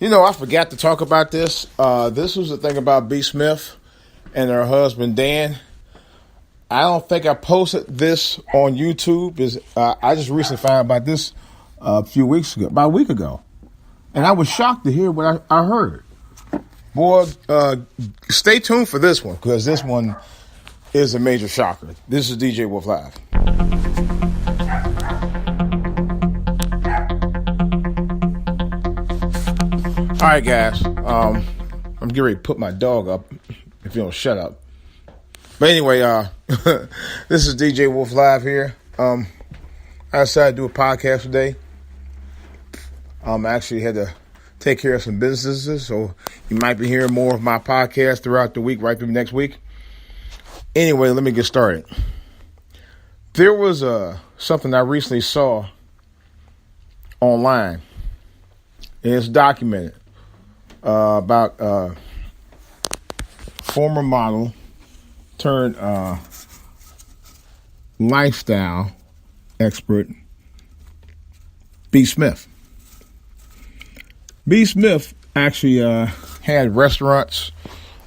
I forgot to talk about this. This was the thing about B. Smith and her husband Dan. I don't think I posted this on YouTube. I just recently found out about this a few weeks ago, about a week ago, and I was shocked to hear what I heard. Boy, stay tuned for this one because this one is a major shocker. This is DJ Wolf Live. All right, guys. I'm getting ready to put my dog up if you don't shut up. But anyway, this is DJ Wolf Live here. I decided to do a podcast today. I actually had to take care of some businesses, so you might be hearing more of my podcast throughout the week, right through next week. Anyway, let me get started. There was something I recently saw online, and it's documented about former model turned lifestyle expert B. Smith. B. Smith actually had restaurants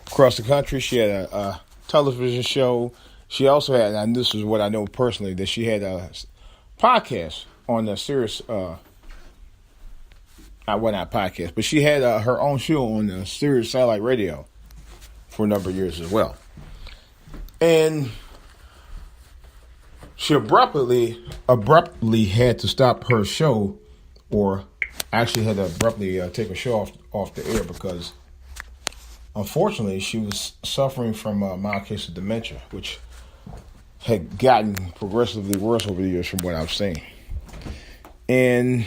across the country. She had a television show. She also had, and this is what I know personally, that she had a podcast on the Sirius. Well, not podcast, but she had her own show on the Sirius satellite radio for a number of years as well. And she abruptly had to stop her show, or actually had to abruptly take a show off the air because, unfortunately, she was suffering from a mild case of dementia, which had gotten progressively worse over the years from what I've seen. And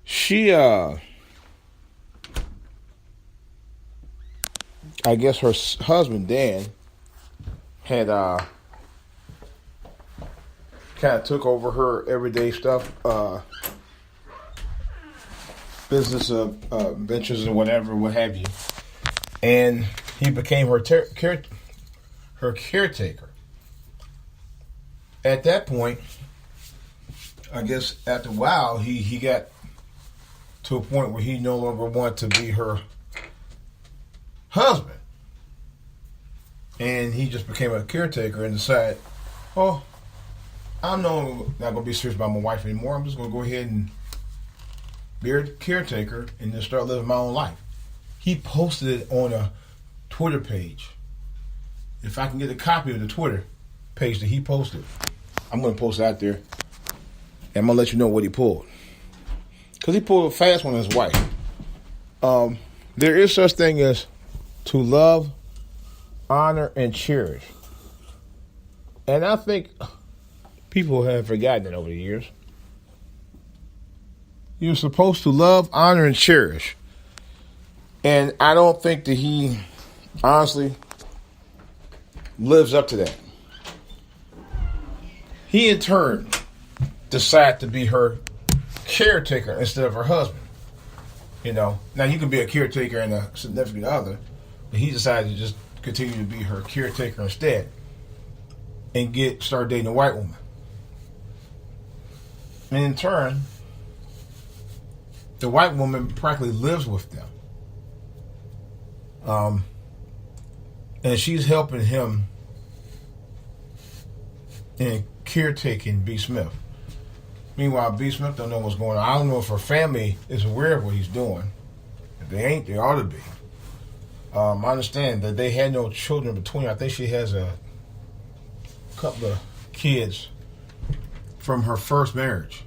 she, I guess her husband, Dan, had kind of took over her everyday stuff, business ventures and whatever, what have you. And he became her caretaker. At that point, I guess after a while, he got to a point where he no longer wanted to be her husband. And he just became a caretaker and decided, oh, I'm not going to be serious about my wife anymore. I'm just going to go ahead and be a caretaker and just start living my own life. He posted it on a Twitter page. If I can get a copy of the Twitter page that he posted, I'm going to post it out there. And I'm going to let you know what he pulled. Because he pulled a fast one on his wife. There is such thing as to love, honor, and cherish. And I think people have forgotten it over the years. You're supposed to love, honor, and cherish. And I don't think that he honestly lives up to that. He in turn decided to be her caretaker instead of her husband. Now you can be a caretaker and a significant other, but he decided to just continue to be her caretaker instead and start dating a white woman. And in turn, the white woman practically lives with them. And she's helping him in caretaking B. Smith. Meanwhile, B. Smith don't know what's going on. I don't know if her family is aware of what he's doing. If they ain't, they ought to be. I understand that they had no children between. I think she has a couple of kids from her first marriage.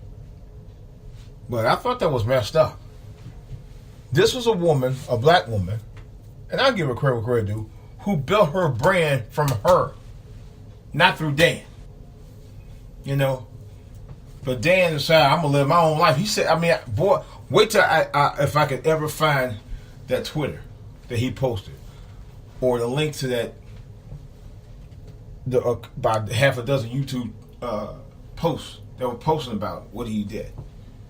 But I thought that was messed up. This was a woman, a black woman, and I'll give her credit where credit due, who built her brand from her, not through Dan. But Dan decided, I'm going to live my own life. He said, boy, wait till if I could ever find that Twitter that he posted, or the link to that, about half a dozen YouTube posts that were posting about what he did.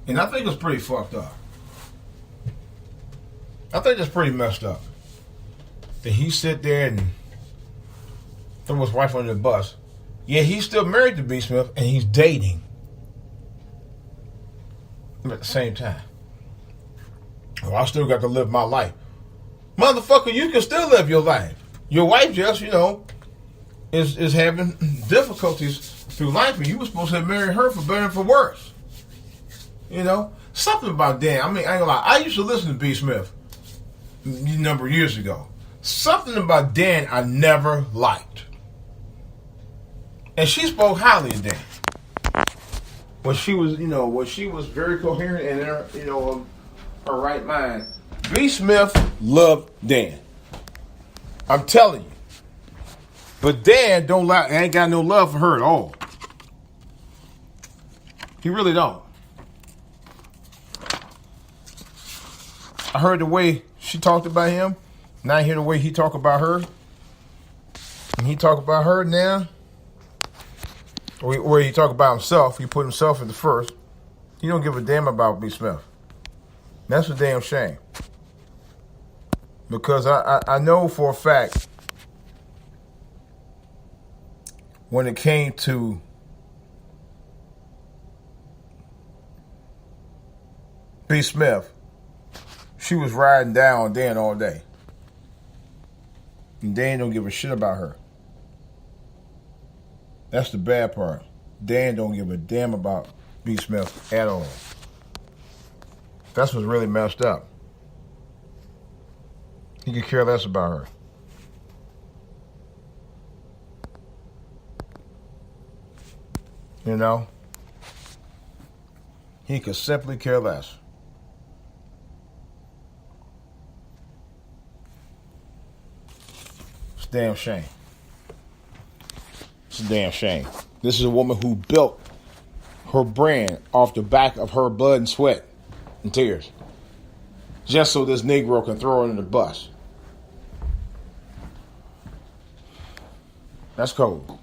And I think it's pretty fucked up. I think that's pretty messed up. That he sit there and throw his wife under the bus. Yeah, he's still married to B. Smith, and he's dating at the same time. Oh, I still got to live my life. Motherfucker, you can still live your life. Your wife just, is having difficulties through life, and you were supposed to have married her for better and for worse. Something about Dan. I mean, I ain't gonna lie. I used to listen to B. Smith a number of years ago. Something about Dan I never liked. And she spoke highly of Dan. When she was very coherent and in her, her right mind. B. Smith loved Dan. I'm telling you. But Dan ain't got no love for her at all. He really don't. I heard the way she talked about him. Now I hear the way he talk about her. And he talk about her now. Where he talk about himself. He put himself in the first. He don't give a damn about B. Smith. That's a damn shame. Because I know for a fact when it came to B. Smith, she was riding down on Dan all day. And Dan don't give a shit about her. That's the bad part. Dan don't give a damn about B. Smith at all. That's what's really messed up. He could care less about her. He could simply care less. It's a damn shame. It's a damn shame. This is a woman who built her brand off the back of her blood and sweat and tears. Just so this Negro can throw her in the bus. That's cold.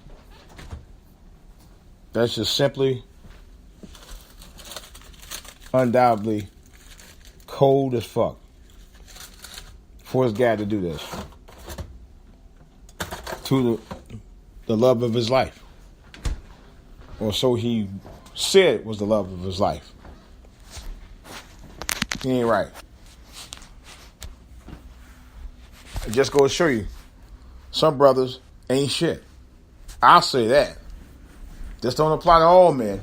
That's just simply, undoubtedly, cold as fuck for this guy to do this to the love of his life. Or so he said was the love of his life. He ain't right. It just goes to show you, some brothers ain't shit. I'll say that. This don't apply to all men,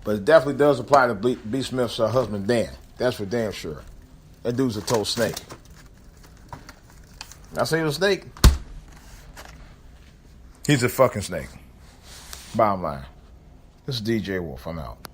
but it definitely does apply to B. Smith's husband, Dan. That's for damn sure. That dude's a total snake. I say he's a snake. He's a fucking snake. Bottom line. This is DJ Wolf. I'm out.